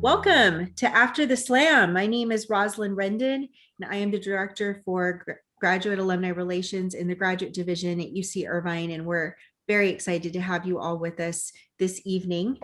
Welcome to After the Slam. My name is Rosalind Rendon, and I am the Director for Graduate Alumni Relations in the Graduate Division at UC Irvine, and we're very excited to have you all with us this evening.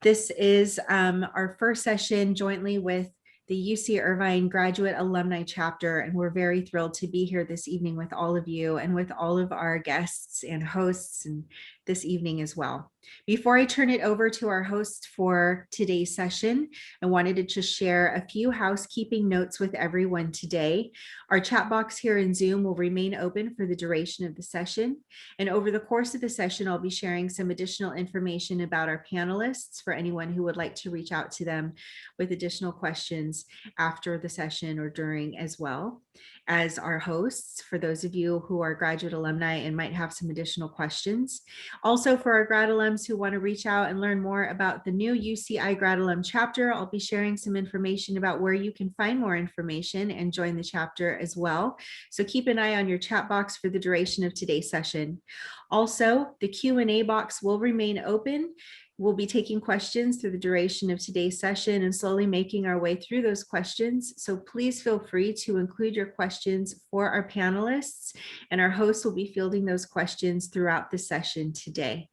This is our first session jointly with the UC Irvine Graduate Alumni Chapter, and we're very thrilled to be here this evening with all of you and with all of our guests and hosts and this evening as well. Before I turn it over to our host for today's session, I wanted to just share a few housekeeping notes with everyone today. Our chat box here in Zoom will remain open for the duration of the session. And over the course of the session, I'll be sharing some additional information about our panelists for anyone who would like to reach out to them with additional questions after the session or during, as well as our hosts, for those of you who are graduate alumni and might have some additional questions. Also, for our grad alums who want to reach out and learn more about the new UCI Grad Alum Chapter, I'll be sharing some information about where you can find more information and join the chapter as well. So keep an eye on your chat box for the duration of today's session. Also, the Q&A box will remain open. We'll be taking questions through the duration of today's session and slowly making our way through those questions. So please feel free to include your questions for our panelists, and our hosts will be fielding those questions throughout the session today.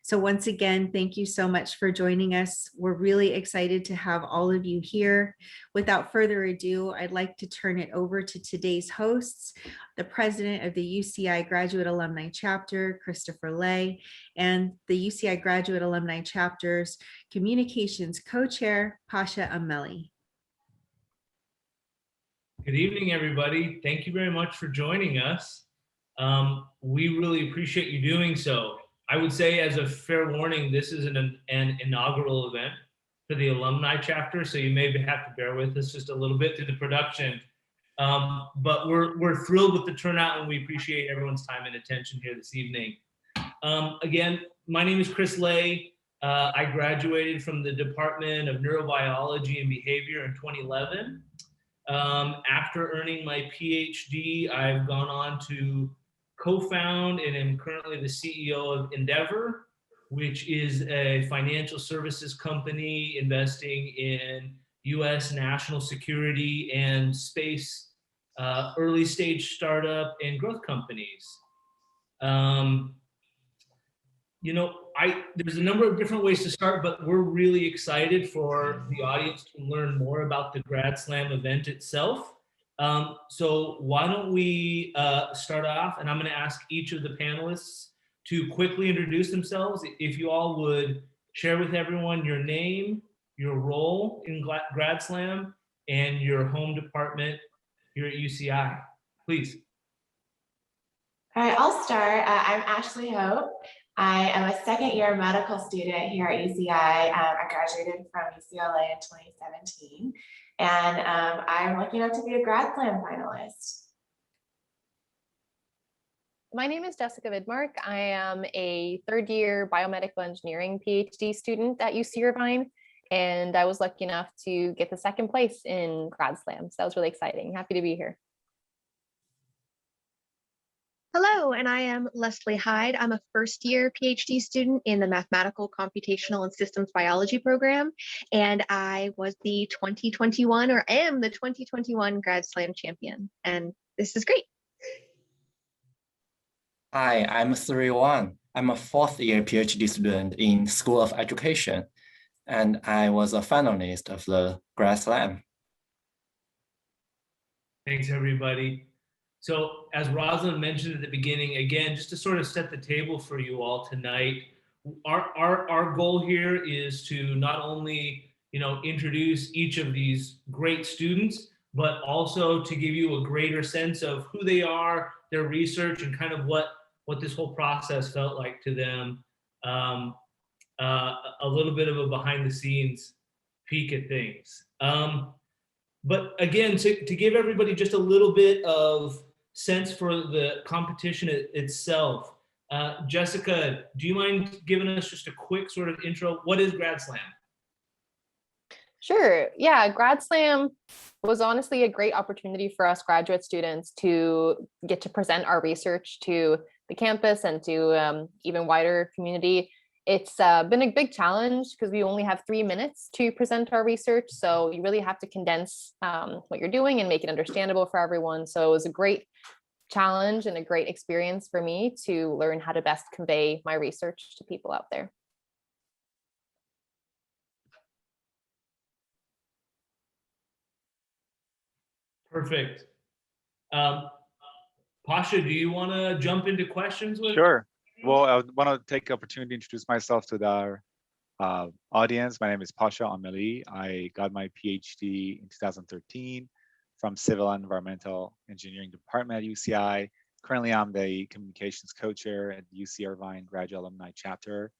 So once again, thank you so much for joining us. We're really excited to have all of you here. Without further ado, I'd like to turn it over to today's hosts, the president of the UCI Graduate Alumni Chapter, Christopher Lay, and the UCI Graduate Alumni Chapter's Communications Co-Chair, Pasha Ameli. Good evening, everybody. Thank you very much for joining us. We really appreciate you doing so. I would say, as a fair warning, this is an inaugural event for the alumni chapter, so you may have to bear with us just a little bit through the production. But we're thrilled with the turnout, and we appreciate everyone's time and attention here this evening. Again, my name is Chris Lay. I graduated from the Department of Neurobiology and Behavior in 2011. After earning my PhD, I've gone on to co-found and am currently the CEO of Endeavor, which is a financial services company investing in U.S. national security and space, early stage startup and growth companies. There's a number of different ways to start, but we're really excited for the audience to learn more about the Grad Slam event itself. So why don't we start off, and I'm going to ask each of the panelists to quickly introduce themselves. If you all would share with everyone your name, your role in Grad Slam, and your home department here at UCI, please. All right, I'll start. I'm Ashley Hope. I am a second-year medical student here at UCI. I graduated from UCLA in 2017, and I'm lucky enough to be a Grad Slam finalist. My name is Jessica Vidmark. I am a third-year biomedical engineering PhD student at UC Irvine, and I was lucky enough to get the second place in Grad Slam, so that was really exciting. Happy to be here. Hello, and I am Leslie Heid. I'm a first-year PhD student in the Mathematical, Computational, and Systems Biology program, and I was the 2021, or am the 2021 Grad Slam champion, and this is great. Hi, I'm Sirui Wan. I'm a fourth-year PhD student in School of Education, and I was a finalist of the Grad Slam. Thanks, everybody. So as Rosalind mentioned at the beginning, again, just to sort of set the table for you all tonight, our goal here is to not only introduce each of these great students, but also to give you a greater sense of who they are, their research, and kind of what this whole process felt like to them. A little bit of a behind the scenes peek at things. But again, to give everybody just a little bit of sense for the competition itself, Jessica, do you mind giving us just a quick sort of intro? What is Grad Slam? Sure. Yeah, Grad Slam was honestly a great opportunity for us graduate students to get to present our research to the campus and to even wider community. It's been a big challenge because we only have 3 minutes to present our research. So you really have to condense what you're doing and make it understandable for everyone. So it was a great challenge and a great experience for me to learn how to best convey my research to people out there. Perfect. Pasha, do you want to jump into questions with? Sure. Well, I want to take the opportunity to introduce myself to the audience. My name is Pasha Ameli. I got my PhD in 2013 from Civil and Environmental Engineering Department at UCI. Currently, I'm the communications co-chair at UC Irvine Graduate Alumni Chapter.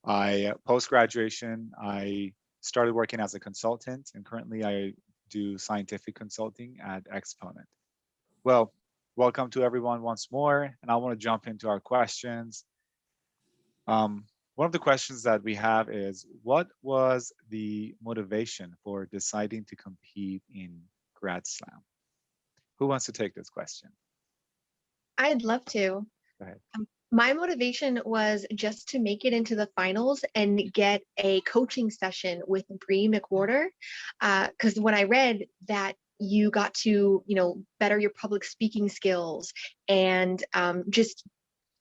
Post-graduation, I started working as a consultant, and currently I do scientific consulting at Exponent. Well, welcome to everyone once more, and I want to jump into our questions. One of the questions that we have is, what was the motivation for deciding to compete in Grad Slam? Who wants to take this question? I'd love to. Go ahead. My motivation was just to make it into the finals and get a coaching session with Bree McWhorter, because when I read that you got to, better your public speaking skills, and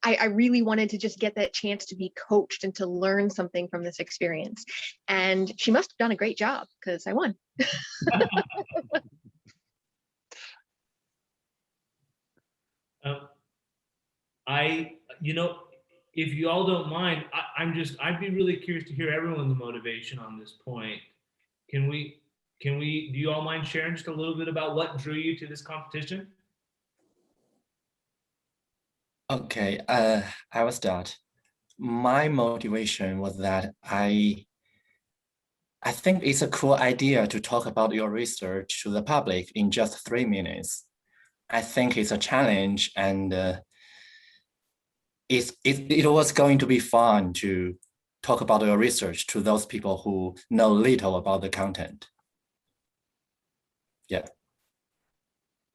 I really wanted to just get that chance to be coached and to learn something from this experience. And she must have done a great job because I won. If you all don't mind, I'd be really curious to hear everyone's motivation on this point. Do you all mind sharing just a little bit about what drew you to this competition? Okay, I will start. My motivation was that I think it's a cool idea to talk about your research to the public in just 3 minutes. I think it's a challenge, and it was going to be fun to talk about your research to those people who know little about the content. Yeah.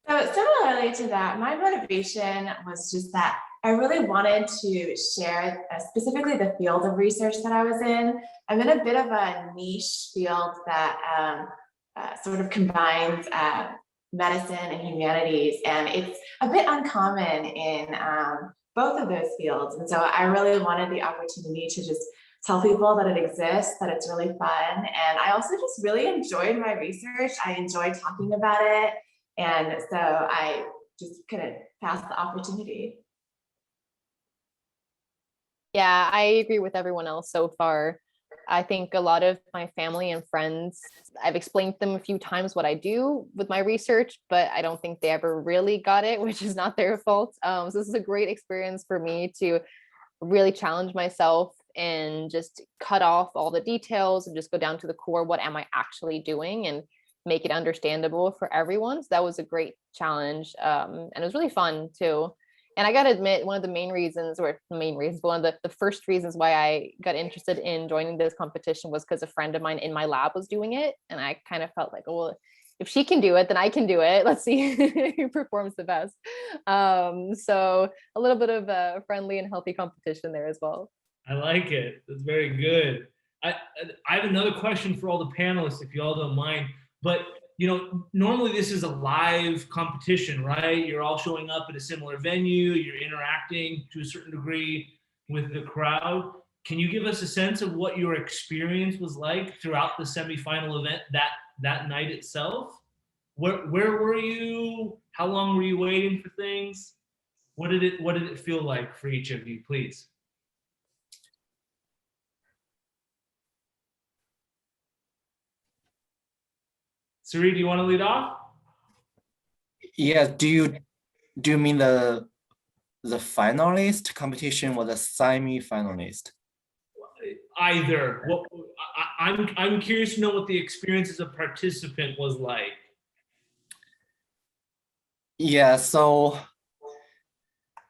So similarly to that, my motivation was just that I really wanted to share specifically the field of research that I was in. I'm in a bit of a niche field that sort of combines medicine and humanities, and it's a bit uncommon in both of those fields. And so I really wanted the opportunity to just tell people that it exists, that it's really fun. And I also just really enjoyed my research. I enjoyed talking about it. And so I just couldn't pass the opportunity. Yeah, I agree with everyone else so far. I think a lot of my family and friends, I've explained to them a few times what I do with my research, but I don't think they ever really got it, which is not their fault. So this is a great experience for me to really challenge myself and just cut off all the details and just go down to the core. What am I actually doing, and make it understandable for everyone? So that was a great challenge. And it was really fun too. And I got to admit, one of the main reasons, one of the first reasons why I got interested in joining this competition was because a friend of mine in my lab was doing it. And I kind of felt like, oh, well, if she can do it, then I can do it. Let's see who performs the best. So a little bit of a friendly and healthy competition there as well. I like it. That's very good. I have another question for all the panelists, if you all don't mind. But normally this is a live competition, right? You're all showing up at a similar venue, you're interacting to a certain degree with the crowd. Can you give us a sense of what your experience was like throughout the semifinal event that night itself? Where were you? How long were you waiting for things? What did it feel like for each of you, please? Sirui, do you want to lead off? Yeah, do you mean the finalist competition or the semi-finalist? Either. I'm curious to know what the experience as a participant was like. Yeah, so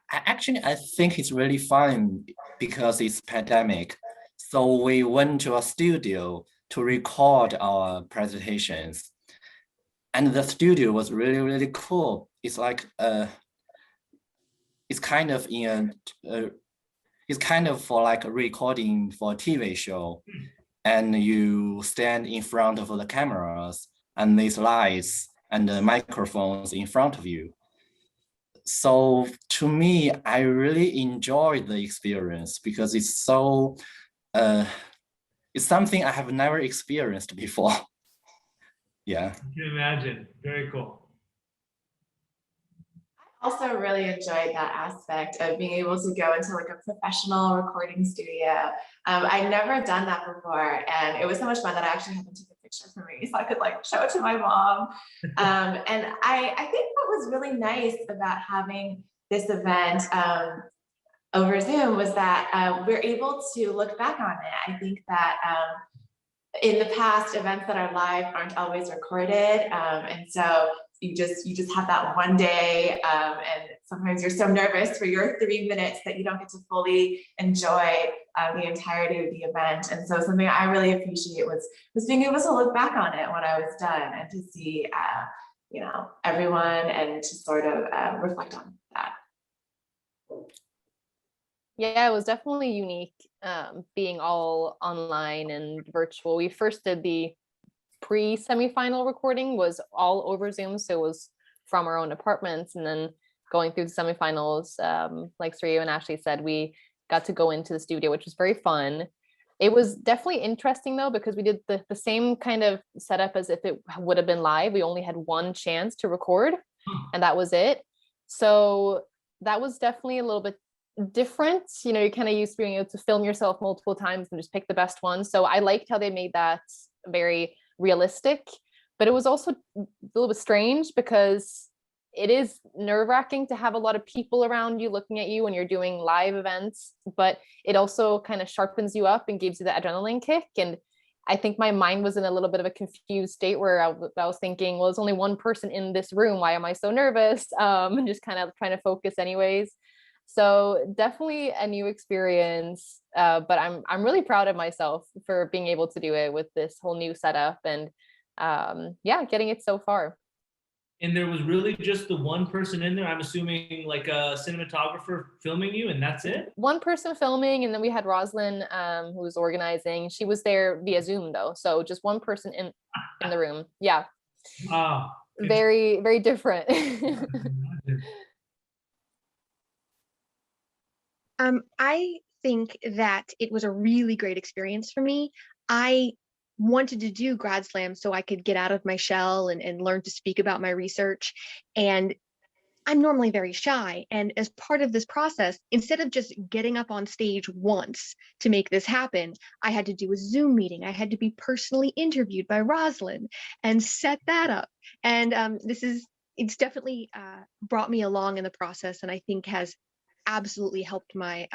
I think it's really fun because it's pandemic. So we went to a studio to record our presentations. And the studio was really, really cool. It's like it's it's kind of for like a recording for a TV show, and you stand in front of the cameras and these lights and the microphones in front of you. So to me, I really enjoyed the experience because it's so, it's something I have never experienced before. Yeah. I can imagine. Very cool. Also really enjoyed that aspect of being able to go into like a professional recording studio. I'd never done that before, and it was so much fun that I actually had them take a picture for me so I could like show it to my mom. And I think what was really nice about having this event over Zoom was that we're able to look back on it. I think that in the past, events that are live aren't always recorded, and so you just have that one day, and sometimes you're so nervous for your 3 minutes that you don't get to fully enjoy the entirety of the event. And so something I really appreciate was being able to look back on it when I was done and to see you know, everyone and to sort of reflect on that. Yeah, it was definitely unique, being all online and virtual. We first did the pre-semifinal recording was all over Zoom, so it was from our own apartments, and then going through the semifinals, like Sirui and Ashley said, we got to go into the studio, which was very fun. It was definitely interesting though, because we did the same kind of setup as if it would have been live. We only had one chance to record, and that was it. So that was definitely a little bit different. You know, you're kind of used to being able to film yourself multiple times and just pick the best one. So I liked how they made that very realistic, but it was also a little bit strange because it is nerve-wracking to have a lot of people around you looking at you when you're doing live events, but it also kind of sharpens you up and gives you the adrenaline kick. And I think my mind was in a little bit of a confused state where I was thinking, well, there's only one person in this room. Why am I so nervous? And just kind of trying to focus anyways. So definitely a new experience, but I'm really proud of myself for being able to do it with this whole new setup and yeah, getting it so far. And there was really just the one person in there, I'm assuming like a cinematographer filming you, and that's it? One person filming, and then we had Rosalind, who was organizing. She was there via Zoom though, so just one person in the room. Yeah. Wow. Very, very different. I think that it was a really great experience for me. I wanted to do Grad Slam so I could get out of my shell and learn to speak about my research. And I'm normally very shy. And as part of this process, instead of just getting up on stage once to make this happen, I had to do a Zoom meeting. I had to be personally interviewed by Rosalind and set that up. And it's definitely brought me along in the process, and I think has absolutely helped my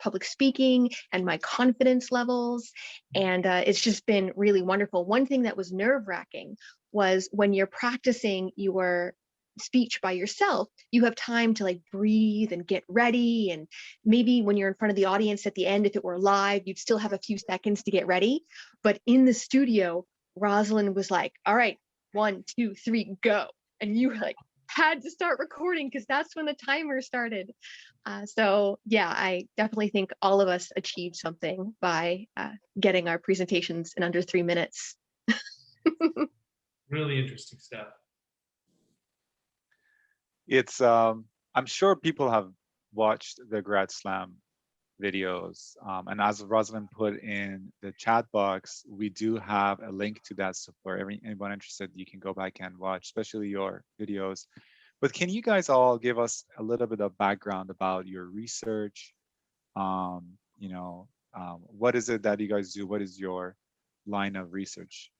public speaking and my confidence levels. And it's just been really wonderful. One thing that was nerve-wracking was when you're practicing your speech by yourself, you have time to like breathe and get ready. And maybe when you're in front of the audience at the end, if it were live, you'd still have a few seconds to get ready. But in the studio, Rosalind was like, all right, 1, 2, 3, go. And you like had to start recording because that's when the timer started. So yeah, I definitely think all of us achieved something by getting our presentations in under 3 minutes. Really interesting stuff. It's I'm sure people have watched the Grad Slam videos, and as Rosalind put in the chat box, we do have a link to that, so for anyone interested, you can go back and watch, especially your videos. But can you guys all give us a little bit of background about your research? What is it that you guys do? What is your line of research?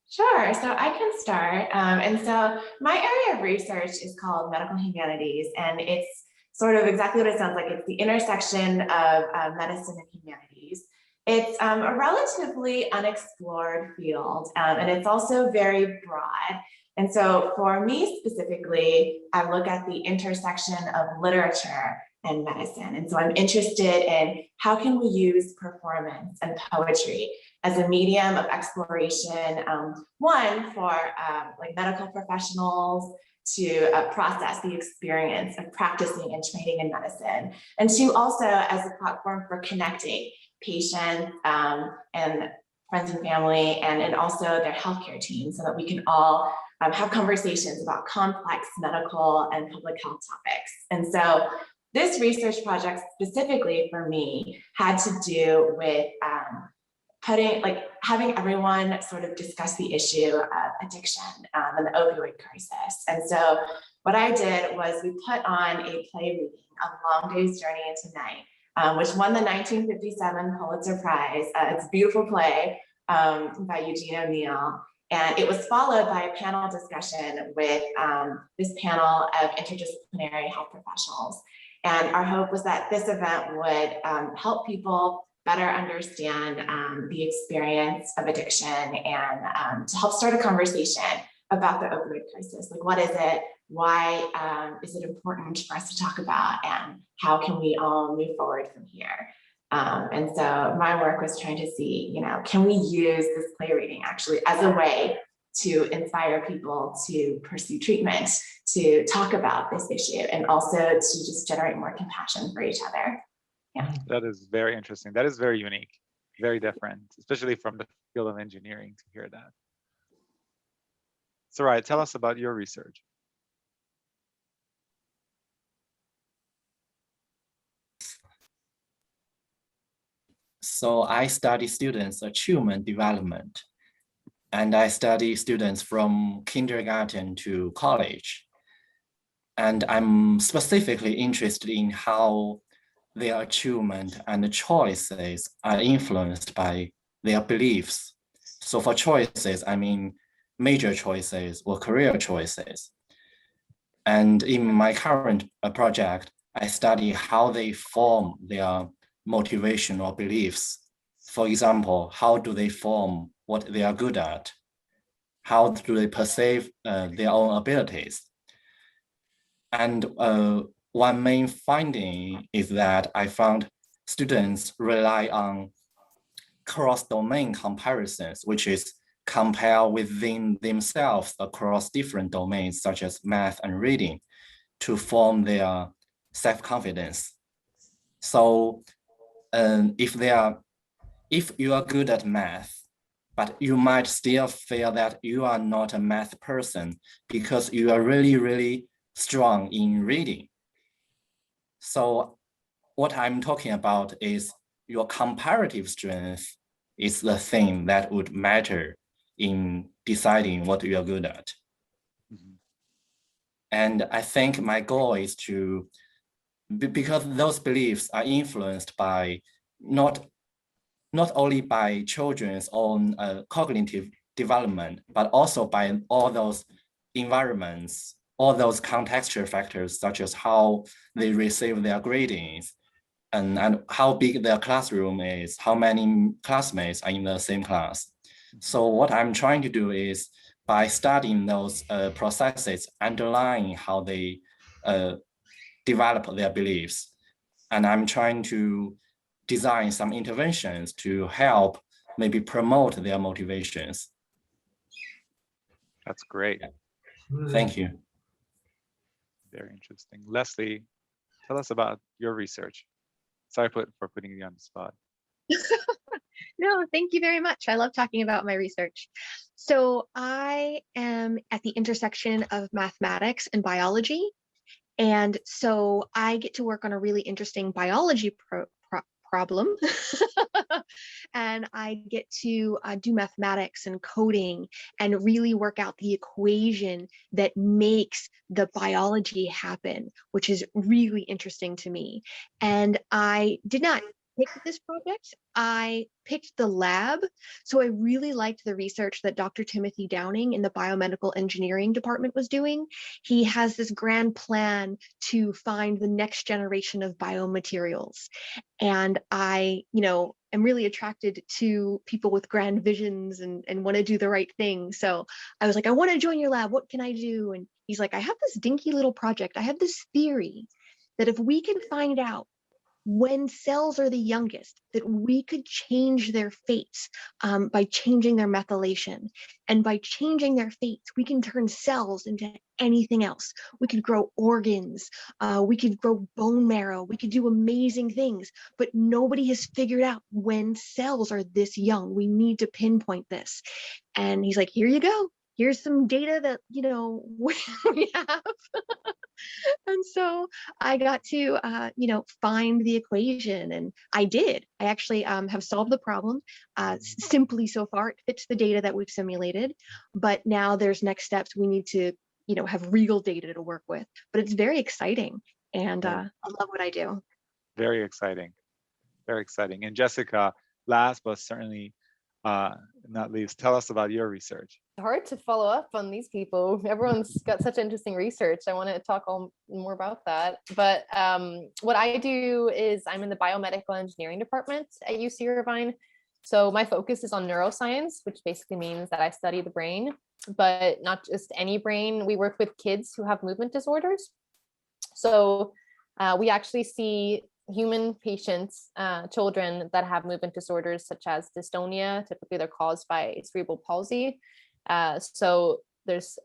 Sure, so I can start. And so my area of research is called medical humanities, and it's sort of exactly what it sounds like. It's the intersection of medicine and humanities. It's a relatively unexplored field, and it's also very broad. And so for me specifically, I look at the intersection of literature and medicine. And so I'm interested in how can we use performance and poetry as a medium of exploration, one for like medical professionals to process the experience of practicing and training in medicine, and to also as a platform for connecting patients and friends and family, and also their healthcare team, so that we can all have conversations about complex medical and public health topics. And so this research project specifically for me had to do with having everyone sort of discuss the issue of addiction and the opioid crisis. And so what I did was we put on a play reading, A Long Day's Journey into Night, which won the 1957 Pulitzer Prize. It's a beautiful play by Eugene O'Neill. And it was followed by a panel discussion with this panel of interdisciplinary health professionals. And our hope was that this event would help people better understand the experience of addiction, and to help start a conversation about the opioid crisis. Like, what is it? Why is it important for us to talk about? And how can we all move forward from here? And so my work was trying to see, you know, can we use this play reading actually as a way to inspire people to pursue treatment, to talk about this issue, and also to just generate more compassion for each other. Yeah. That is very interesting. That is very unique, very different, especially from the field of engineering to hear that. Sirui, tell us about your research. So I study students' achievement development, and I study students from kindergarten to college. And I'm specifically interested in how their achievement and choices are influenced by their beliefs. So for choices, I mean major choices or career choices. And in my current project, I study how they form their motivation or beliefs. For example, how do they form what they are good at? How do they perceive their own abilities? And one main finding is that I found students rely on cross-domain comparisons, which is compare within themselves across different domains, such as math and reading, to form their self-confidence. So if you are good at math, but you might still feel that you are not a math person because you are really, really strong in reading. So what I'm talking about is your comparative strength is the thing that would matter in deciding what you are good at. Mm-hmm. And I think my goal is to, because those beliefs are influenced by not only by children's own cognitive development, but also by all those environments, all those contextual factors, such as how they receive their gradings, and how big their classroom is, how many classmates are in the same class. So what I'm trying to do is, by studying those processes underlying how they develop their beliefs, and I'm trying to design some interventions to help maybe promote their motivations. That's great. Thank you. Very interesting. Leslie, tell us about your research. Sorry for putting you on the spot. No, thank you very much. I love talking about my research. So I am at the intersection of mathematics and biology. And so I get to work on a really interesting biology problem. And I get to do mathematics and coding and really work out the equation that makes the biology happen, which is really interesting to me. And I did not pick this project. I picked the lab. So I really liked the research that Dr. Timothy Downing in the biomedical engineering department was doing. He has this grand plan to find the next generation of biomaterials. And I, am really attracted to people with grand visions and want to do the right thing. So I was like, I want to join your lab. What can I do? And he's like, I have this dinky little project. I have this theory that if we can find out when cells are the youngest, that we could change their fates by changing their methylation. And by changing their fates, we can turn cells into anything else. We could grow organs, we could grow bone marrow, we could do amazing things, but nobody has figured out when cells are this young. We need to pinpoint this. And he's like, here you go. Here's some data that, you know, we have. And so I got to, you know, find the equation, and I did. I actually have solved the problem simply so far. It fits the data that we've simulated, but now there's next steps. We need to, you know, have real data to work with, but it's very exciting, and I love what I do. Very exciting. Very exciting. And Jessica, last but certainly not least, tell us about your research. Hard to follow up on these people. Everyone's got such interesting research. I want to talk more about that. But what I do is I'm in the biomedical engineering department at UC Irvine. So my focus is on neuroscience, which basically means that I study the brain, but not just any brain. We work with kids who have movement disorders. So we actually see human patients, children that have movement disorders such as dystonia. Typically they're caused by cerebral palsy. So there's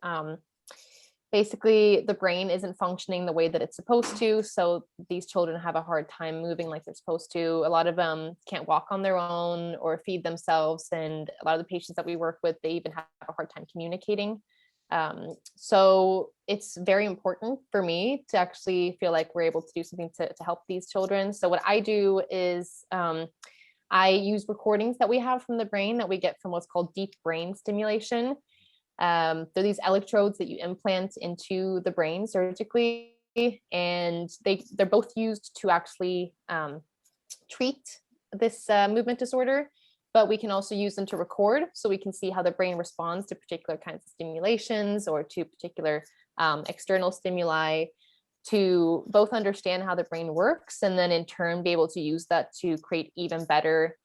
basically the brain isn't functioning the way that it's supposed to. So these children have a hard time moving like they're supposed to. A lot of them can't walk on their own or feed themselves. And a lot of the patients that we work with, they even have a hard time communicating. So it's very important for me to actually feel like we're able to do something to help these children. So what I do is I use recordings that we have from the brain that we get from what's called deep brain stimulation. They're these electrodes that you implant into the brain surgically, and they're both used to actually treat this movement disorder, but we can also use them to record, so we can see how the brain responds to particular kinds of stimulations or to particular external stimuli, to both understand how the brain works and then in turn be able to use that to create even better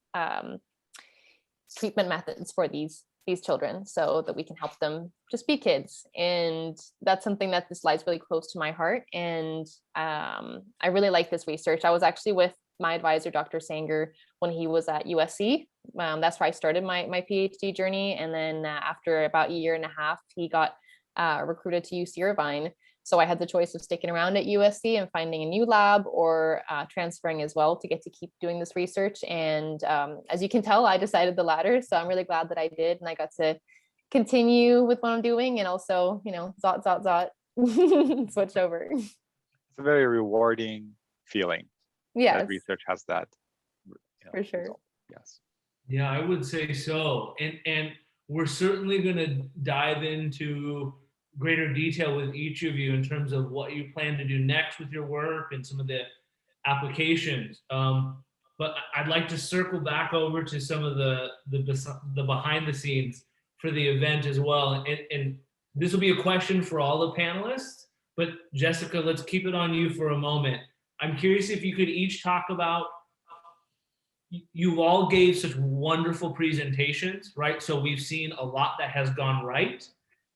treatment methods for these children, so that we can help them just be kids. And that's something that this lies really close to my heart. And I really like this research. I was actually with my advisor, Dr. Sanger, when he was at USC. That's where I started my PhD journey. And then after about a year and a half, he got recruited to UC Irvine. So I had the choice of sticking around at USC and finding a new lab, or transferring as well to get to keep doing this research. And as you can tell, I decided the latter. So I'm really glad that I did. And I got to continue with what I'm doing, and also, you know, switch over. It's a very rewarding feeling. Yes. That research has that. You know, for sure. result. Yes. Yeah, I would say so. And we're certainly going to dive into greater detail with each of you in terms of what you plan to do next with your work and some of the applications. But I'd like to circle back over to some of the behind the scenes for the event as well. And this will be a question for all the panelists, but Jessica, let's keep it on you for a moment. I'm curious if you could each talk about, you all gave such wonderful presentations, right? So we've seen a lot that has gone right.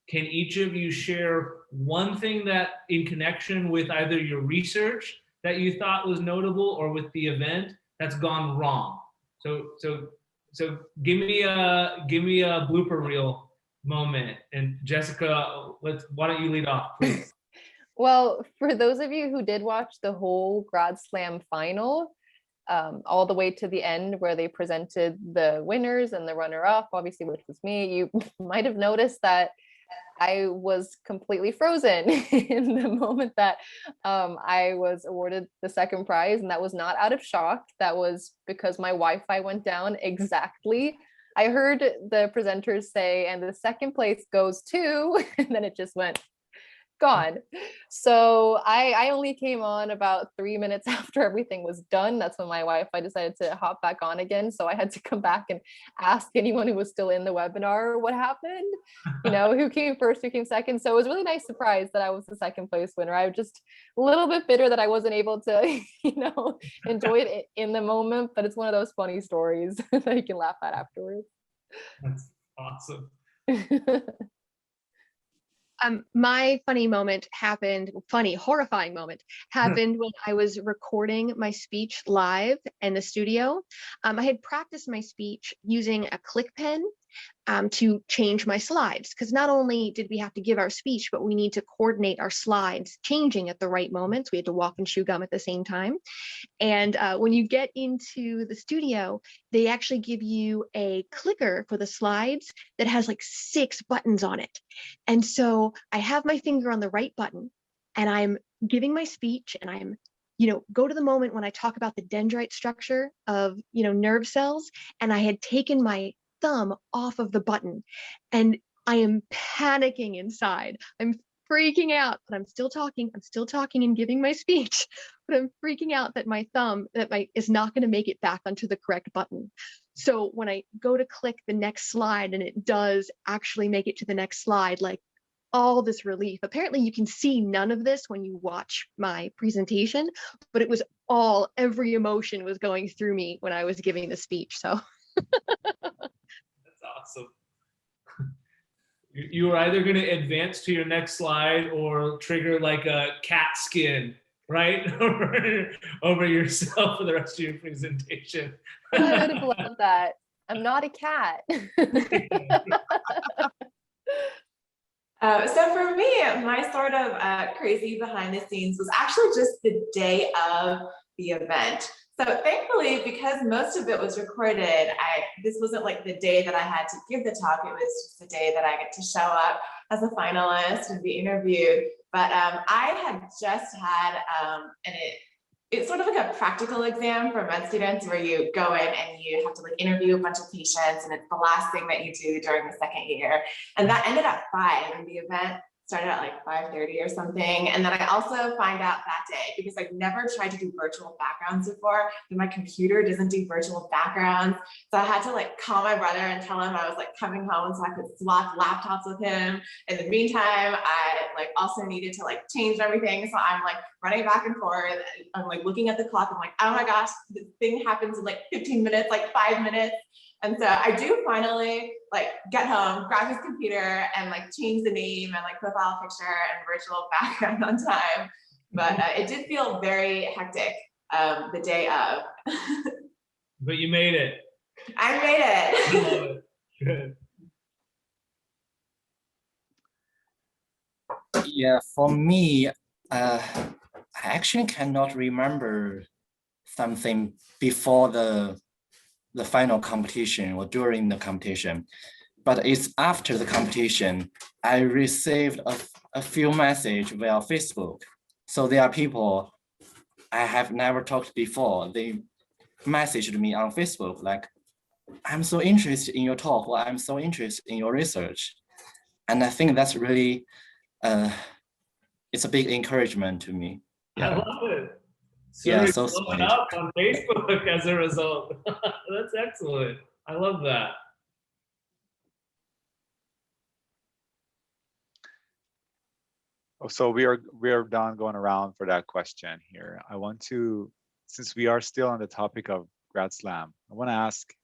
Can each of you share one thing that in connection with either your research that you thought was notable or with the event that's gone wrong? So give me a blooper reel moment. And Jessica, why don't you lead off, please? Well, for those of you who did watch the whole Grad Slam final, all the way to the end where they presented the winners and the runner-up, obviously, which was me, you might have noticed that I was completely frozen in the moment that I was awarded the second prize. And that was not out of shock. That was because my Wi-Fi went down exactly. I heard the presenters say, and the second place goes to, and then it just went gone. So I only came on about 3 minutes after everything was done. That's when my Wi-Fi decided to hop back on again. So I had to come back and ask anyone who was still in the webinar what happened, you know, who came first, who came second. So it was a really nice surprise that I was the second place winner. I was just a little bit bitter that I wasn't able to, you know, enjoy it in the moment, but it's one of those funny stories that you can laugh at afterwards. That's awesome. My horrifying moment happened when I was recording my speech live in the studio. I had practiced my speech using a click pen to change my slides, because not only did we have to give our speech, but we need to coordinate our slides changing at the right moments. We had to walk and chew gum at the same time. And when you get into the studio, they actually give you a clicker for the slides that has like 6 buttons on it. And so I have my finger on the right button and I'm giving my speech, and I'm, go to the moment when I talk about the dendrite structure of, nerve cells. And I had taken my thumb off of the button and I am panicking inside. I'm freaking out, but I'm still talking and giving my speech, but I'm freaking out that my thumb is not going to make it back onto the correct button. So when I go to click the next slide and it does actually make it to the next slide, like all this relief. Apparently you can see none of this when you watch my presentation, but it was every emotion was going through me when I was giving the speech. So That's awesome. You were either going to advance to your next slide or trigger like a cat skin, right? over yourself for the rest of your presentation. I would have loved that. I'm not a cat. So for me, my sort of crazy behind the scenes was actually just the day of the event. So thankfully, because most of it was recorded, this wasn't like the day that I had to give the talk. It was just the day that I get to show up as a finalist and be interviewed. But I had just had, it's sort of like a practical exam for med students where you go in and you have to like interview a bunch of patients, and it's the last thing that you do during the second year. And that ended at 5, and the event started at like 5:30 or something. And then I also find out that day, because I've never tried to do virtual backgrounds before, and my computer doesn't do virtual backgrounds. So I had to like call my brother and tell him I was like coming home so I could swap laptops with him. In the meantime, I like also needed to like change everything. So I'm like running back and forth. I'm like looking at the clock. I'm like, oh my gosh, this thing happens in like 15 minutes, like 5 minutes. And so I do finally like get home, grab his computer and like change the name and like profile picture and virtual background on time. But it did feel very hectic the day of. But you made it. I made it. I love it. Good. Yeah, for me, I actually cannot remember something before the final competition or during the competition, but it's after the competition. I received a few messages via Facebook. So there are people I have never talked before. They messaged me on Facebook like, I'm so interested in your talk, or I'm so interested in your research. And I think that's really, it's a big encouragement to me. I love it. So Yeah, you're so blowing sweet. up on Facebook as a result. That's excellent. I love that. So we are done going around for that question here. I want to, since we are still on the topic of Grad Slam, I want to ask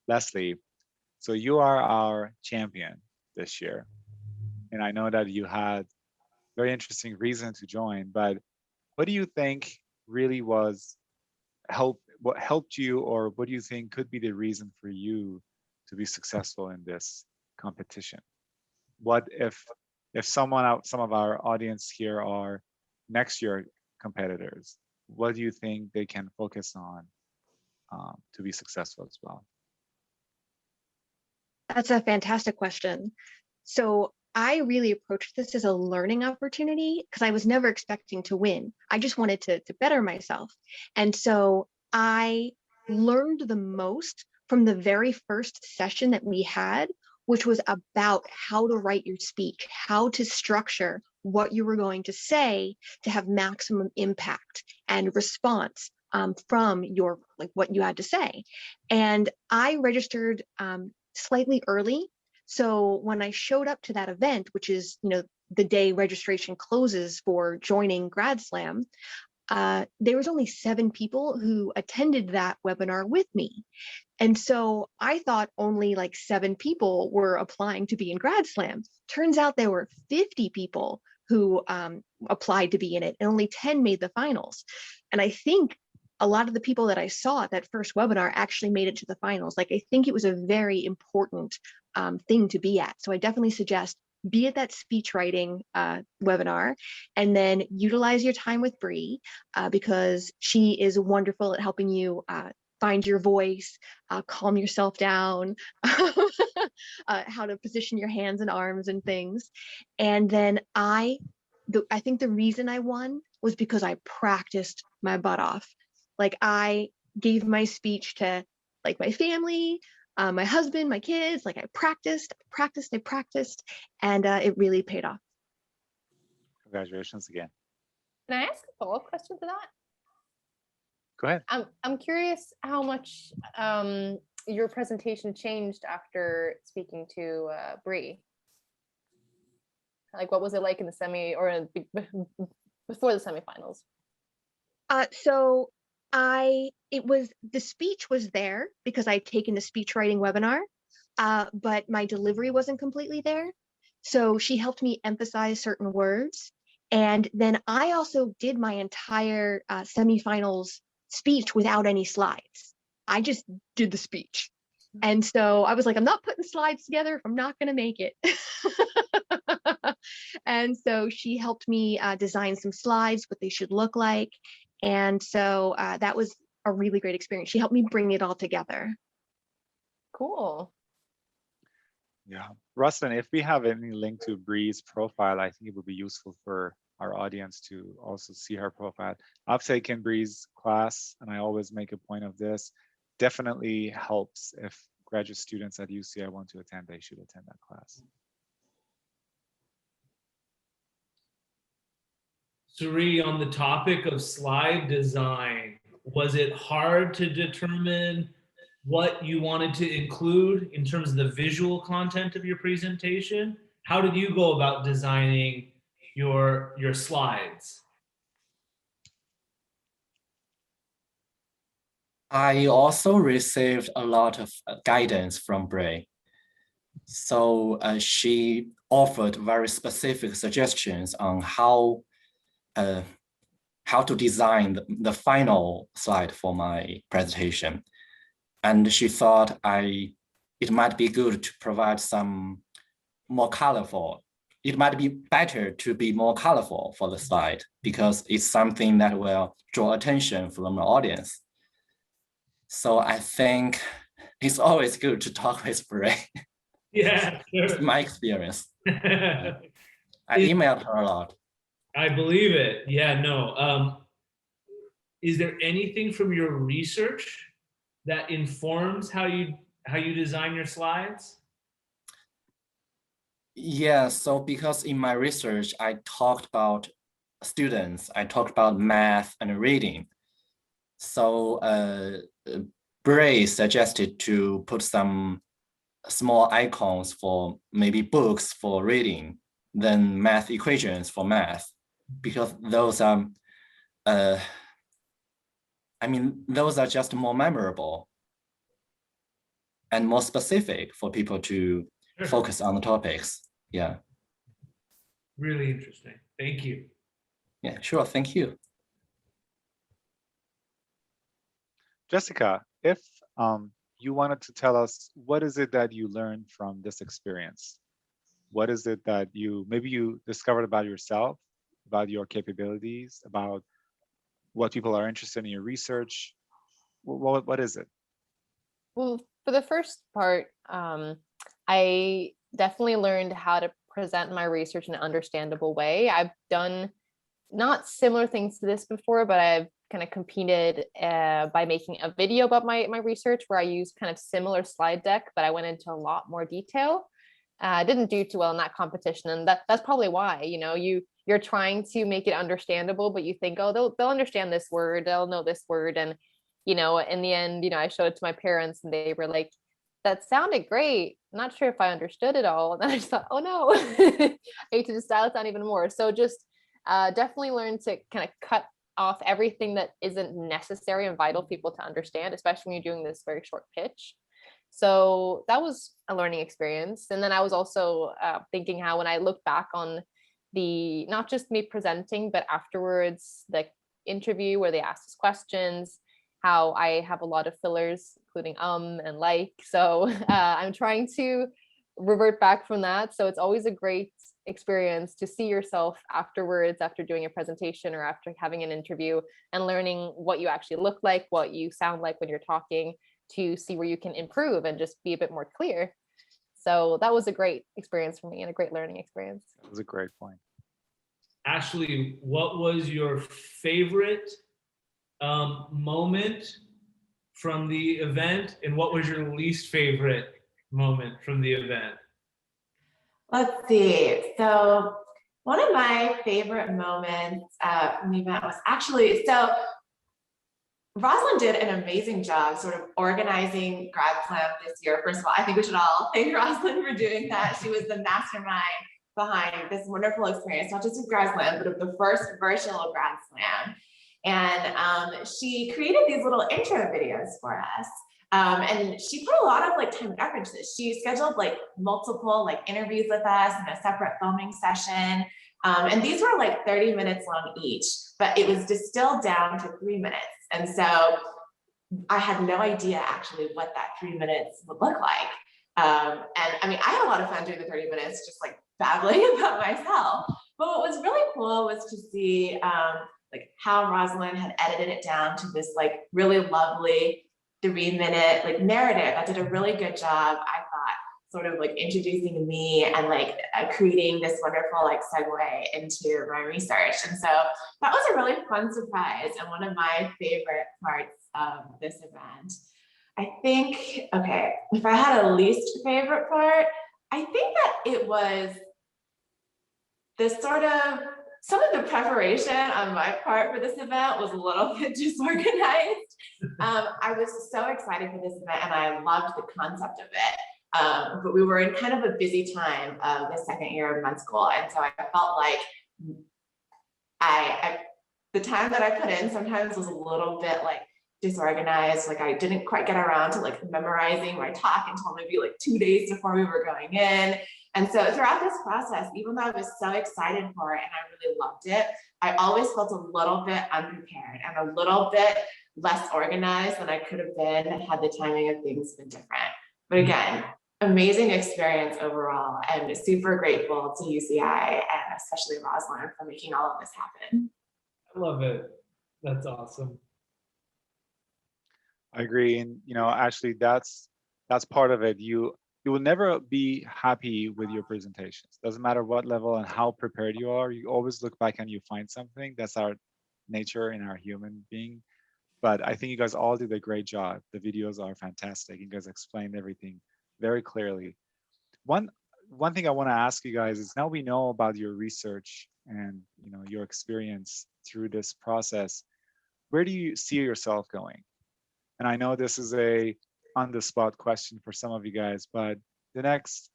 Leslie, so you are our champion this year. And I know that you had very interesting reason to join, but what do you think really was what helped you, or what do you think could be the reason for you to be successful in this competition? What if some of our audience here are next year competitors, what do you think they can focus on to be successful as well? that's a fantastic question. So I really approached this as a learning opportunity, because I was never expecting to win. I just wanted to better myself. And so I learned the most from the very first session that we had, which was about how to write your speech, how to structure what you were going to say to have maximum impact and response from your what you had to say. And I registered slightly early. So when I showed up to that event, which is, the day registration closes for joining Grad Slam, there was only 7 people who attended that webinar with me. And so I thought only like 7 people were applying to be in Grad Slam. Turns out there were 50 people who applied to be in it, and only 10 made the finals. And I think a lot of the people that I saw at that first webinar actually made it to the finals. Like, I think it was a very important thing to be at. So I definitely suggest be at that speech writing webinar, and then utilize your time with Bree because she is wonderful at helping you find your voice, calm yourself down, how to position your hands and arms and things. And then I think the reason I won was because I practiced my butt off. Like, I gave my speech to like my family, my husband, my kids. Like, I practiced, and it really paid off. Congratulations again. Can I ask a follow-up question to that? Go ahead. I'm curious how much your presentation changed after speaking to Bree. Like, what was it like in the semi or before the semifinals? So the speech was there because I'd taken the speech writing webinar, but my delivery wasn't completely there. So she helped me emphasize certain words. And then I also did my entire semifinals speech without any slides. I just did the speech. And so I was like, I'm not putting slides together if I'm not going to make it. And so she helped me design some slides, what they should look like. And so that was a really great experience. She helped me bring it all together. Cool. Yeah. Rustin, if we have any link to Bree's profile, I think it would be useful for our audience to also see her profile. I've taken Bree's class, and I always make a point of this. Definitely helps if graduate students at UCI want to attend, they should attend that class. Sirui, on the topic of slide design, was it hard to determine what you wanted to include in terms of the visual content of your presentation? How did you go about designing your slides? I also received a lot of guidance from Bray. So she offered very specific suggestions on how to design the final slide for my presentation. And she thought it might be good to provide some more colorful. It might be better to be more colorful for the slide because it's something that will draw attention from the audience. So I think it's always good to talk with Bray. Yeah, sure. It's my experience. I emailed her a lot. I believe it. Yeah, no. Is there anything from your research that informs how you design your slides? Yeah, so because in my research, I talked about students, I talked about math and reading. So Bray suggested to put some small icons for maybe books for reading, then math equations for math, because those are, those are just more memorable and more specific for people to focus on the topics. Yeah. Really interesting. Thank you. Yeah, sure. Thank you. Jessica, if you wanted to tell us, what is it that you learned from this experience? What is it that maybe you discovered about yourself, about your capabilities, about what people are interested in your research? What is it? Well, for the first part, I definitely learned how to present my research in an understandable way. I've done not similar things to this before, but I've kind of competed by making a video about my research where I used kind of similar slide deck, but I went into a lot more detail. I didn't do too well in that competition, and that's probably why, you're trying to make it understandable, but you think, oh, they'll understand this word, they'll know this word, and in the end, I showed it to my parents, and they were like, that sounded great. I'm not sure if I understood it all. And then I just thought, oh no, I need to just dial it down even more. So just definitely learn to kind of cut off everything that isn't necessary and vital for people to understand, especially when you're doing this very short pitch. So that was a learning experience. And then I was also thinking how when I look back on the, not just me presenting, but afterwards, the interview where they asked us questions, how I have a lot of fillers, including and like. So I'm trying to revert back from that. So it's always a great experience to see yourself afterwards, after doing a presentation or after having an interview, and learning what you actually look like, what you sound like when you're talking, to see where you can improve and just be a bit more clear. So that was a great experience for me and a great learning experience. That was a great point. Ashley, what was your favorite moment from the event, and what was your least favorite moment from the event? Let's see. So one of my favorite moments from the event was actually, so Rosalind did an amazing job sort of organizing Grad Slam this year. First of all, I think we should all thank Rosalind for doing that. She was the mastermind behind this wonderful experience, not just of Grad Slam, but of the first virtual Grad Slam. And she created these little intro videos for us. And she put a lot of like time and effort into this. She scheduled like multiple like interviews with us in a separate filming session. And these were like 30 minutes long each, but it was distilled down to 3 minutes. And so I had no idea actually what that 3 minutes would look like. And I mean, I had a lot of fun doing the 30 minutes, just like babbling about myself. But what was really cool was to see like how Rosalind had edited it down to this like really lovely 3-minute like narrative that did a really good job, I thought, sort of like introducing me and like creating this wonderful like segue into my research. And so that was a really fun surprise and one of my favorite parts of this event. I think, okay, if I had a least favorite part, I think that it was this sort of, some of the preparation on my part for this event was a little bit disorganized. I was so excited for this event and I loved the concept of it. But we were in kind of a busy time of the second year of med school. And so I felt like the time that I put in sometimes was a little bit like disorganized. Like I didn't quite get around to like memorizing my talk until maybe like 2 days before we were going in. And so throughout this process, even though I was so excited for it and I really loved it, I always felt a little bit unprepared and a little bit less organized than I could have been had the timing of things been different. But again, amazing experience overall, and super grateful to UCI and especially Rosalind for making all of this happen. I love it. That's awesome. I agree. And, you know, actually that's part of it. You will never be happy with your presentations. Doesn't matter what level and how prepared you are. You always look back and you find something. That's our nature in our human being. But I think you guys all did a great job. The videos are fantastic. You guys explained everything very clearly. One thing I want to ask you guys is, now we know about your research and, you know, your experience through this process. Where do you see yourself going? And I know this is a on-the-spot question for some of you guys, but the next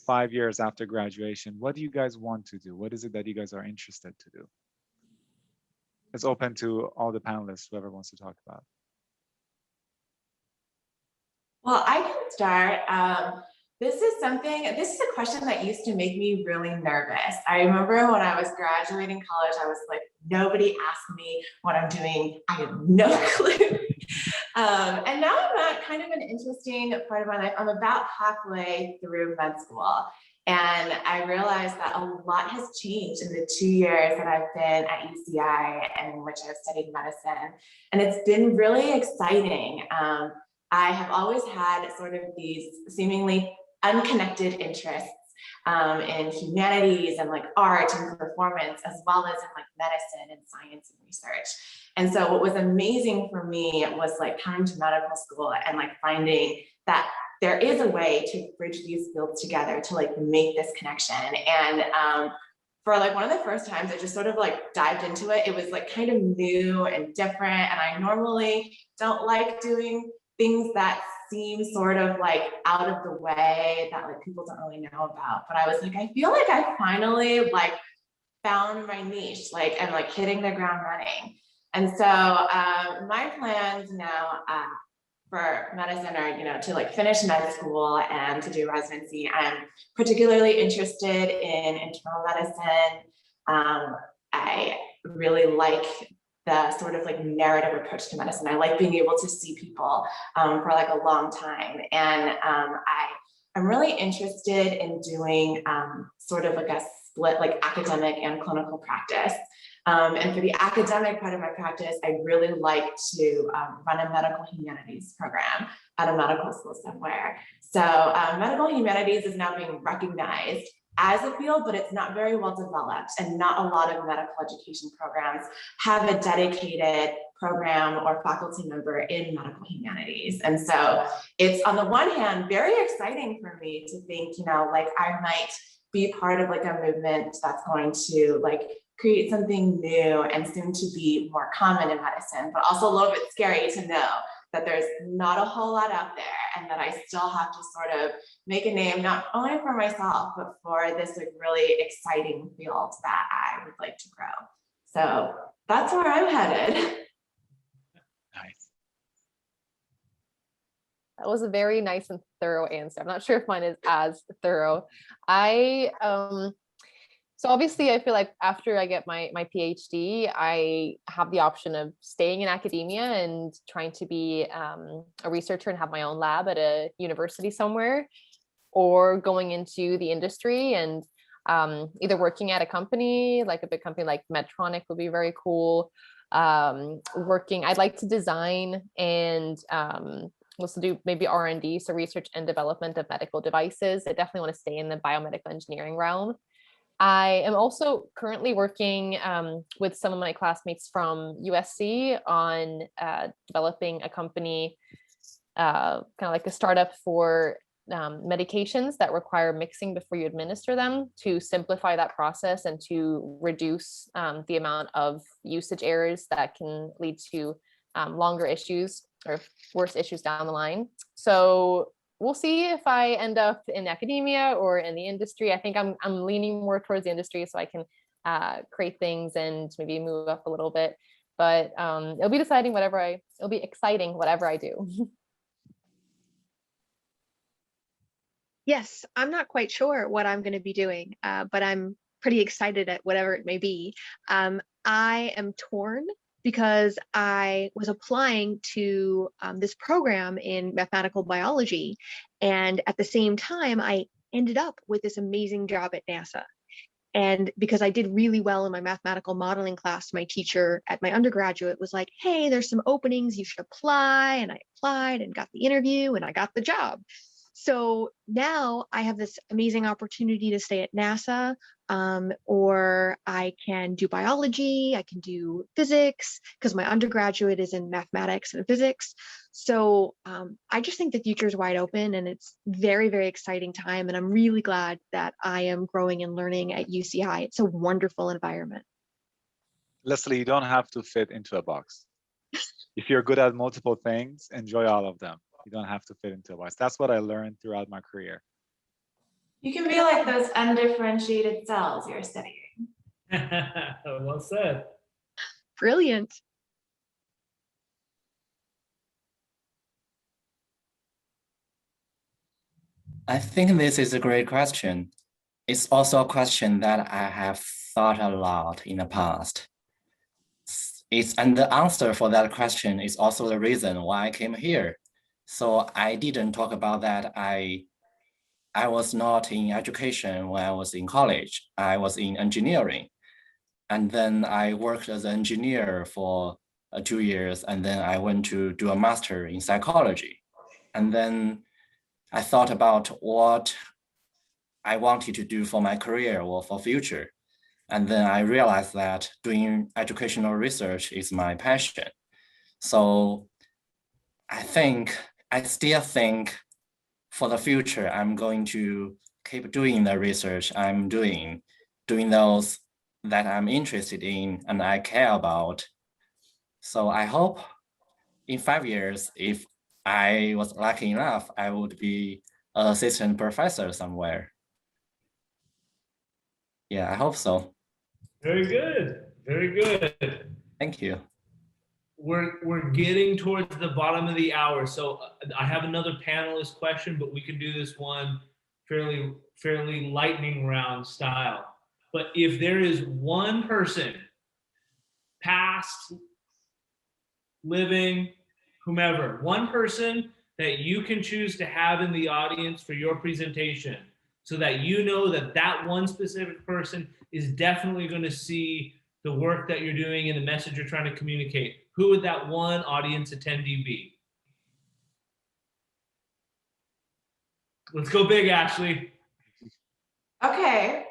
5 years after graduation, what do you guys want to do? What is it that you guys are interested to do? It's open to all the panelists, whoever wants to talk about. Well, I can start. This is a question that used to make me really nervous. I remember when I was graduating college, I was like, nobody asked me what I'm doing. I have no clue. And now I'm at kind of an interesting part of my life. I'm about halfway through med school. And I realized that a lot has changed in the 2 years that I've been at UCI and in which I've studied medicine. And it's been really exciting. I have always had sort of these seemingly unconnected interests in humanities and like art and performance, as well as in like medicine and science and research. And so what was amazing for me was like coming to medical school and like finding that there is a way to bridge these fields together to like make this connection. And for like one of the first times I just sort of like dived into it, it was like kind of new and different. And I normally don't like doing things that seem sort of like out of the way that like people don't really know about. But I was like, I feel like I finally like found my niche, like, and like hitting the ground running. And so my plans now for medicine are, to like finish med school and to do residency. I'm particularly interested in internal medicine. I really like the sort of like narrative approach to medicine. I like being able to see people for like a long time. And I'm really interested in doing sort of like a split like academic and clinical practice. And for the academic part of my practice, I really like to run a medical humanities program at a medical school somewhere. So medical humanities is now being recognized as a field, but it's not very well developed, and not a lot of medical education programs have a dedicated program or faculty member in medical humanities. And so it's, on the one hand, very exciting for me to think, like I might be part of like a movement that's going to like create something new and soon to be more common in medicine, but also a little bit scary to know that there's not a whole lot out there, and that I still have to sort of make a name, not only for myself, but for this like really exciting field that I would like to grow. So that's where I'm headed. Nice. That was a very nice and thorough answer. I'm not sure if mine is as thorough. So obviously I feel like after I get my PhD, I have the option of staying in academia and trying to be a researcher and have my own lab at a university somewhere, or going into the industry and either working at a company, like a big company like Medtronic would be very cool. I'd like to design and also do maybe R&D, so research and development of medical devices. I definitely want to stay in the biomedical engineering realm. I am also currently working with some of my classmates from USC on developing a company, kind of like a startup for medications that require mixing before you administer them, to simplify that process and to reduce the amount of usage errors that can lead to longer issues or worse issues down the line. So we'll see if I end up in academia or in the industry. I think I'm leaning more towards the industry so I can create things and maybe move up a little bit. But it'll be exciting whatever I do. Yes, I'm not quite sure what I'm going to be doing, but I'm pretty excited at whatever it may be. I am torn because I was applying to this program in mathematical biology. And at the same time, I ended up with this amazing job at NASA. And because I did really well in my mathematical modeling class, my teacher at my undergraduate was like, hey, there's some openings, you should apply. And I applied and got the interview and I got the job. So now I have this amazing opportunity to stay at NASA, or I can do biology, I can do physics, because my undergraduate is in mathematics and physics. So I just think the future is wide open, and it's very, very exciting time. And I'm really glad that I am growing and learning at UCI. It's a wonderful environment. Leslie, you don't have to fit into a box. If you're good at multiple things, enjoy all of them. You don't have to fit into a box. That's what I learned throughout my career. You can be like those undifferentiated cells you're studying. Well said. Brilliant. I think this is a great question. It's also a question that I have thought a lot in the past. And the answer for that question is also the reason why I came here. So I didn't talk about that. I was not in education when I was in college. I was in engineering. And then I worked as an engineer for 2 years. And then I went to do a master in psychology. And then I thought about what I wanted to do for my career or for future. And then I realized that doing educational research is my passion. So I still think for the future, I'm going to keep doing the research I'm doing those that I'm interested in and I care about. So I hope in 5 years, if I was lucky enough, I would be an assistant professor somewhere. Yeah, I hope so. Very good. Very good. Thank you. we're getting towards the bottom of the hour, so I have another panelist question, but we can do this one fairly lightning round style. But if there is one person, past, living, whomever, one person that you can choose to have in the audience for your presentation, so that you know that that one specific person is definitely going to see the work that you're doing and the message you're trying to communicate, who would that one audience attendee be? Let's go big, Ashley. Okay.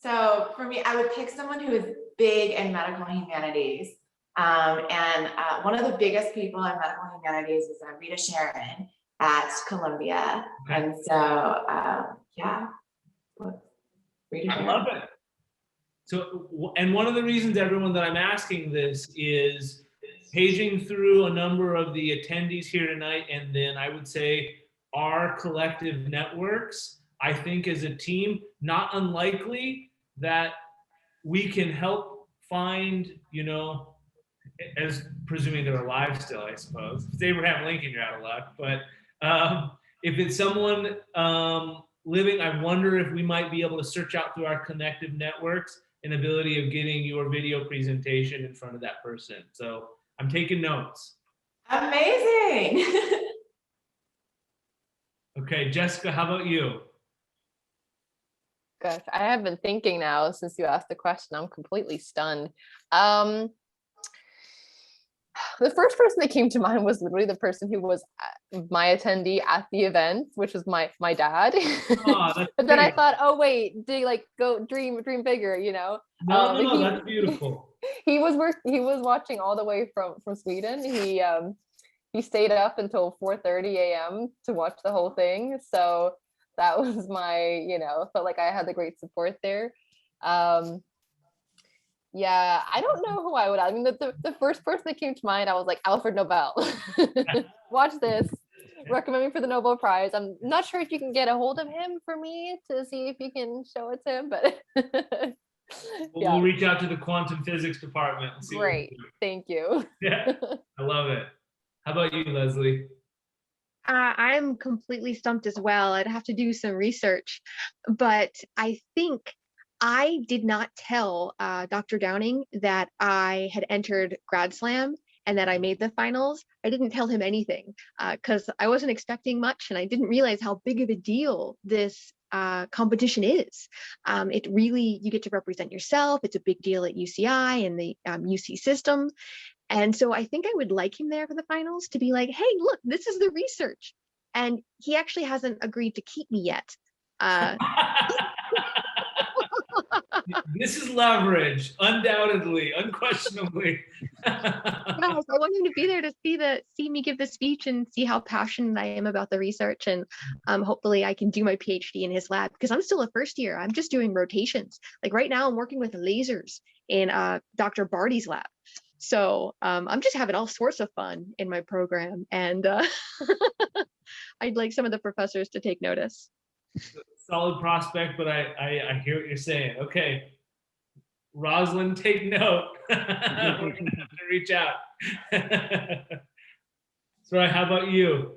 So for me, I would pick someone who is big in medical humanities. One of the biggest people in medical humanities is Rita Sharon at Columbia. Okay. And so, yeah. Rita I Sharon. love it. So, and one of the reasons, everyone, that I'm asking this is paging through a number of the attendees here tonight, and then I would say our collective networks, I think as a team, not unlikely that we can help find, you know, as presuming they're alive still, I suppose. If it's Abraham Lincoln, you're out of luck. But if it's someone living, I wonder if we might be able to search out through our connective networks an ability of getting your video presentation in front of that person. So I'm taking notes. Amazing. Okay, Jessica, how about you? Gosh, I have been thinking now since you asked the question. I'm completely stunned. The first person that came to mind was literally the person who was my attendee at the event, which was my dad. Oh, but then I thought, oh wait, go dream bigger, you know? No, that's beautiful. He was watching all the way from Sweden. He stayed up until 4:30 a.m. to watch the whole thing. So that was my, felt like I had the great support there. Yeah, I don't know who I would. I mean, the first person that came to mind, I was like, Alfred Nobel. Watch this. Recommend me for the Nobel Prize. I'm not sure if you can get a hold of him for me to see if you can show it to him, but yeah. We'll reach out to the quantum physics department and see. Great, thank you. Yeah, I love it. How about you, Leslie? I'm completely stumped as well. I'd have to do some research, but I think I did not tell Dr. Downing that I had entered Grad Slam and that I made the finals. I didn't tell him anything because I wasn't expecting much, and I didn't realize how big of a deal this competition is. It really, you get to represent yourself. It's a big deal at UCI and the UC system. And so I think I would like him there for the finals to be like, hey, look, this is the research. And he actually hasn't agreed to keep me yet. This is leverage, undoubtedly, unquestionably. No, so I want him to be there to see me give the speech and see how passionate I am about the research. And hopefully I can do my PhD in his lab, because I'm still a first year. I'm just doing rotations. Like right now I'm working with lasers in Dr. Barty's lab. So I'm just having all sorts of fun in my program. And I'd like some of the professors to take notice. Solid prospect, but I hear what you're saying. Okay, Rosalind, take note. We're gonna have to reach out. Sorry, how about you?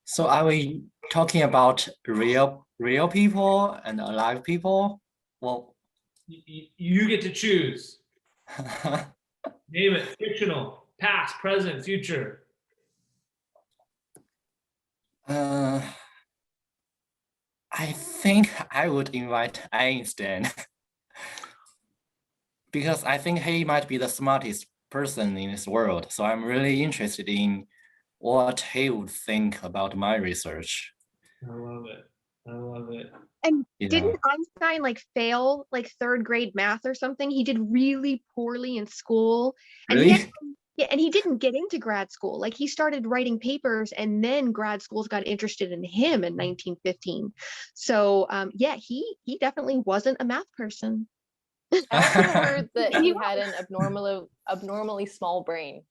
So are we talking about real people and alive people? Well, you get to choose. Name it. Fictional, past, present, future. I think I would invite Einstein because I think he might be the smartest person in this world. So I'm really interested in what he would think about my research. I love it. I love it. And didn't Einstein like fail like third grade math or something? He did really poorly in school. And Really? and he didn't get into grad school. Like he started writing papers and then grad schools got interested in him in 1915. So yeah, he definitely wasn't a math person. I also heard that he had an abnormally small brain.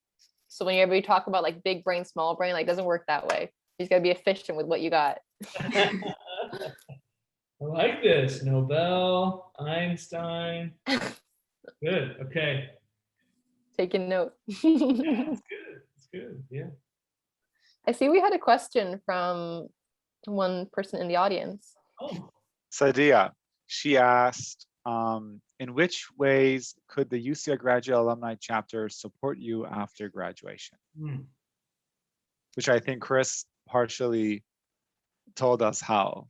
So whenever you talk about like big brain, small brain, like doesn't work that way. You just gotta be efficient with what you got. I like this. Nobel, Einstein. Good. Okay. Taking note. Yeah, it's good. It's good. Yeah. I see we had a question from one person in the audience. Oh, Sadia, she asked, in which ways could the UCI Graduate Alumni Chapter support you after graduation? Which I think Chris partially told us how,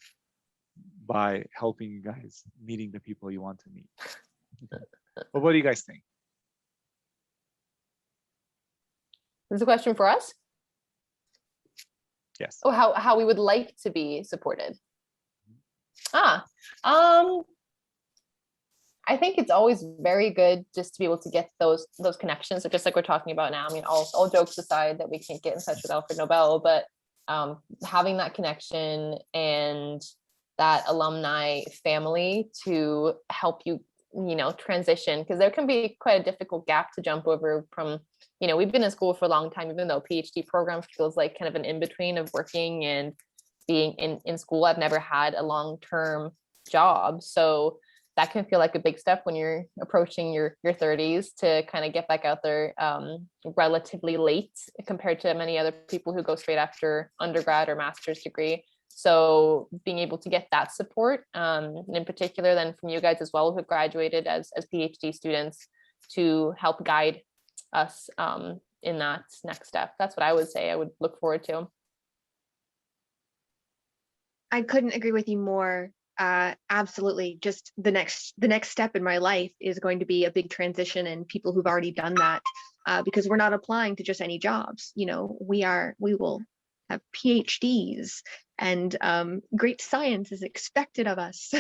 by helping you guys meeting the people you want to meet. But what do you guys think? This is a question for us. Yes. Oh, how we would like to be supported. I think it's always very good just to be able to get those connections. So just like we're talking about now, I mean, all jokes aside that we can't get in touch with Alfred Nobel, but having that connection and that alumni family to help you, transition, because there can be quite a difficult gap to jump over from, we've been in school for a long time, even though a PhD program feels like kind of an in-between of working and being in school. I've never had a long-term job. So that can feel like a big step when you're approaching your 30s to kind of get back out there relatively late compared to many other people who go straight after undergrad or master's degree. So being able to get that support, and in particular then from you guys as well who have graduated as PhD students to help guide us in that next step. That's what I would say I would look forward to. I couldn't agree with you more. Absolutely. Just the next step in my life is going to be a big transition, and people who've already done that, because we're not applying to just any jobs. We will have PhDs, and great science is expected of us.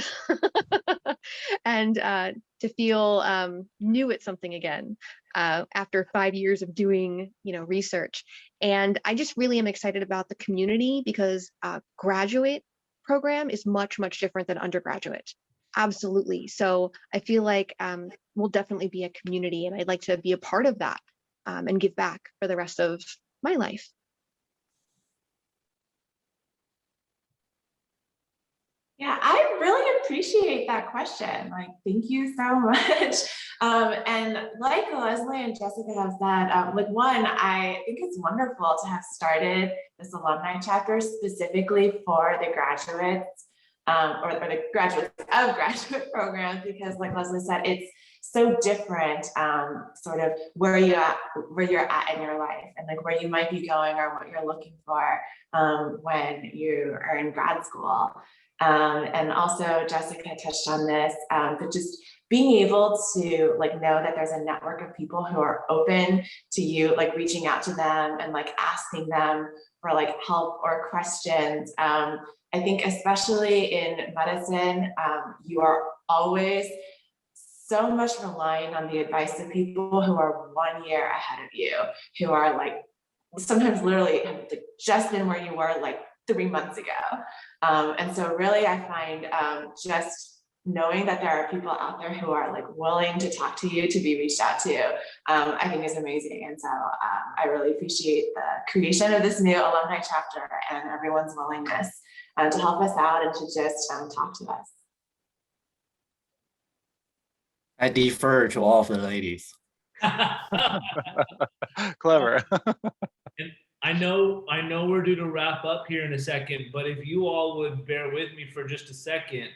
And to feel new at something again after 5 years of doing research. And I just really am excited about the community, because graduate program is much different than undergraduate. Absolutely. So I feel like we'll definitely be a community, and I'd like to be a part of that and give back for the rest of my life. Yeah, I really appreciate that question. Like, thank you so much. And like Leslie and Jessica have said, one, I think it's wonderful to have started this alumni chapter specifically for the graduates or the graduates of graduate programs, because like Leslie said, it's so different, sort of where you're at in your life, and like where you might be going or what you're looking for when you are in grad school. And also Jessica touched on this, but just being able to like know that there's a network of people who are open to you, like reaching out to them and like asking them for like help or questions. I think especially in medicine, you are always so much relying on the advice of people who are 1 year ahead of you, who are like sometimes literally have like just been where you were like 3 months ago. And so really I find just knowing that there are people out there who are like willing to talk to you, to be reached out to, I think is amazing. And so I really appreciate the creation of this new alumni chapter and everyone's willingness to help us out and to just talk to us. I defer to all of the ladies. Clever. And I know we're due to wrap up here in a second, but if you all would bear with me for just a second,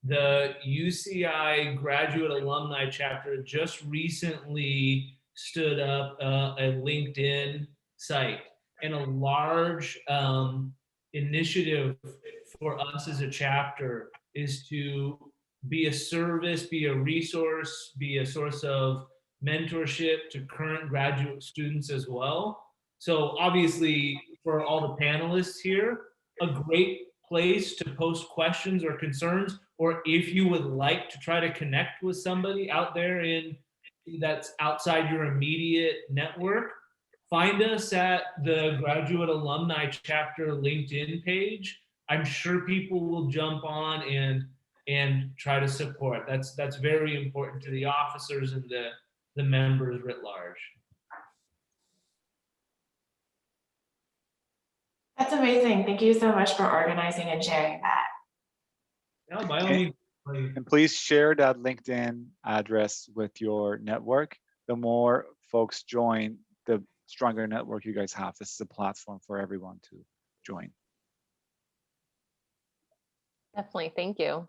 the UCI Graduate Alumni Chapter just recently stood up a LinkedIn site, and a large initiative for us as a chapter is to be a service, be a resource, be a source of mentorship to current graduate students as well. So obviously for all the panelists here, a great place to post questions or concerns, or if you would like to try to connect with somebody out there that's outside your immediate network, find us at the Graduate Alumni Chapter LinkedIn page. I'm sure people will jump on and try to support. That's very important to the officers and the members writ large. That's amazing. Thank you so much for organizing and sharing that. No, by all means. And please share that LinkedIn address with your network, the more folks join, the stronger network you guys have. This is a platform for everyone to join. Definitely. Thank you.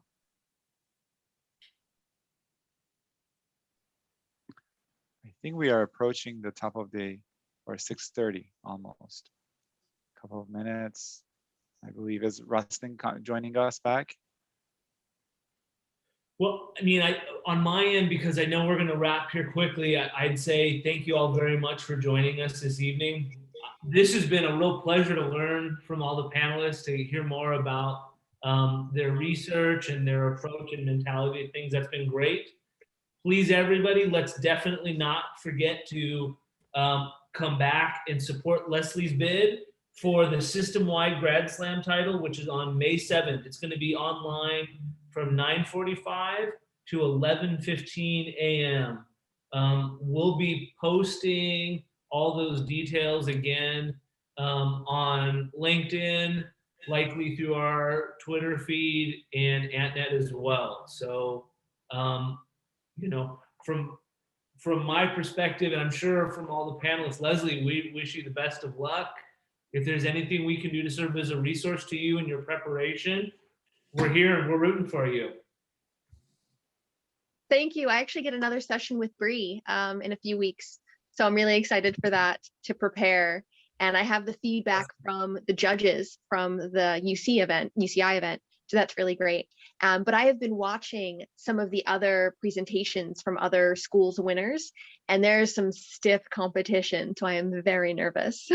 I think we are approaching the top of the, or 6:30 almost. Couple of minutes. I believe is Rustin joining us back. Well, I mean, on my end, because I know we're going to wrap here quickly, I'd say thank you all very much for joining us this evening. This has been a real pleasure to learn from all the panelists, to hear more about their research and their approach and mentality of things. That's been great. Please, everybody, let's definitely not forget to come back and support Leslie's bid for the system-wide Grad Slam title, which is on May 7th. It's going to be online from 9:45 to 11:15 a.m. We'll be posting all those details again on LinkedIn, likely through our Twitter feed and AntNet as well. So, you know, from my perspective, and I'm sure from all the panelists, Leslie, we wish you the best of luck. If there's anything we can do to serve as a resource to you in your preparation, we're here and we're rooting for you. Thank you. I actually get another session with Bree in a few weeks. So I'm really excited for that to prepare. And I have the feedback from the judges from the UCI event. So that's really great. But I have been watching some of the other presentations from other schools winners, and there's some stiff competition. So I am very nervous.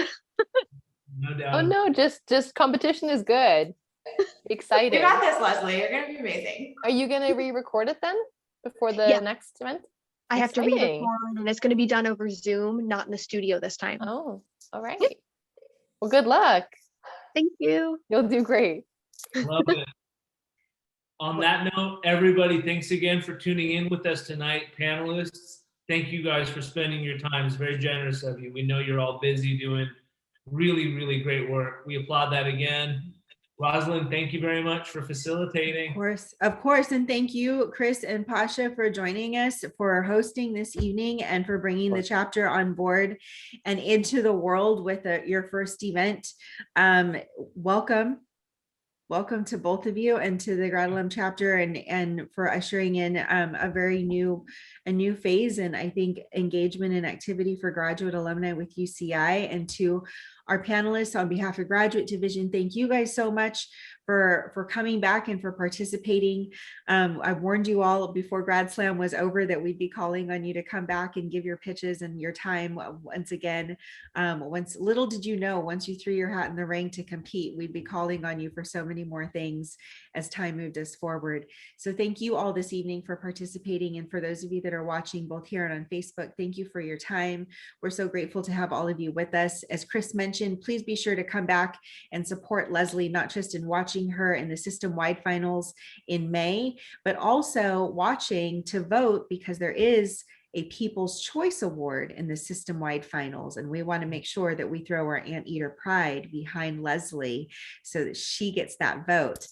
No doubt. Oh no, just competition is good. Exciting. You got this, Leslie. You're gonna be amazing. Are you gonna re-record it then before the Yeah. next event? I have to Exciting. re-record, and it's going to be done over Zoom, not in the studio this time. Oh, all right. Well, good luck. Thank you. You'll do great. Love it. On that note, everybody, thanks again for tuning in with us tonight. Panelists, thank you guys for spending your time. It's very generous of you. We know you're all busy doing really, really great work. We applaud that again. Rosalind, thank you very much for facilitating. Of course. And thank you, Chris and Pasha, for joining us, for hosting this evening, and for bringing the chapter on board and into the world with your first event. Welcome to both of you and to the Grad Alum chapter, and for ushering in a very new phase, and I think engagement and activity for graduate alumni with UCI. And to our panelists, on behalf of Graduate Division, thank you guys so much for coming back and for participating. I warned you all before Grad Slam was over that we'd be calling on you to come back and give your pitches and your time once again. Little did you know, once you threw your hat in the ring to compete, we'd be calling on you for so many more things as time moved us forward. So thank you all this evening for participating, and for those of you that are watching both here and on Facebook, thank you for your time. We're so grateful to have all of you with us. As Chris mentioned, please be sure to come back and support Leslie, not just in watching her in the system-wide finals in May, but also watching to vote, because there is a People's Choice Award in the system-wide finals, and we want to make sure that we throw our Anteater pride behind Leslie so that she gets that vote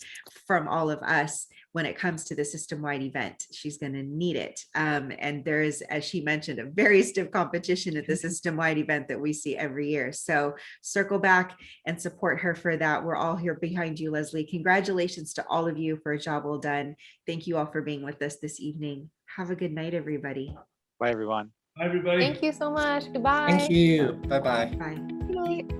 from all of us when it comes to the system-wide event. She's going to need it. And there is, as she mentioned, a very stiff competition at the system-wide event that we see every year. So circle back and support her for that. We're all here behind you, Leslie. Congratulations to all of you for a job well done. Thank you all for being with us this evening. Have a good night, everybody. Bye, everyone. Bye, everybody. Thank you so much. Goodbye. Thank you. Bye-bye. Bye. Good night.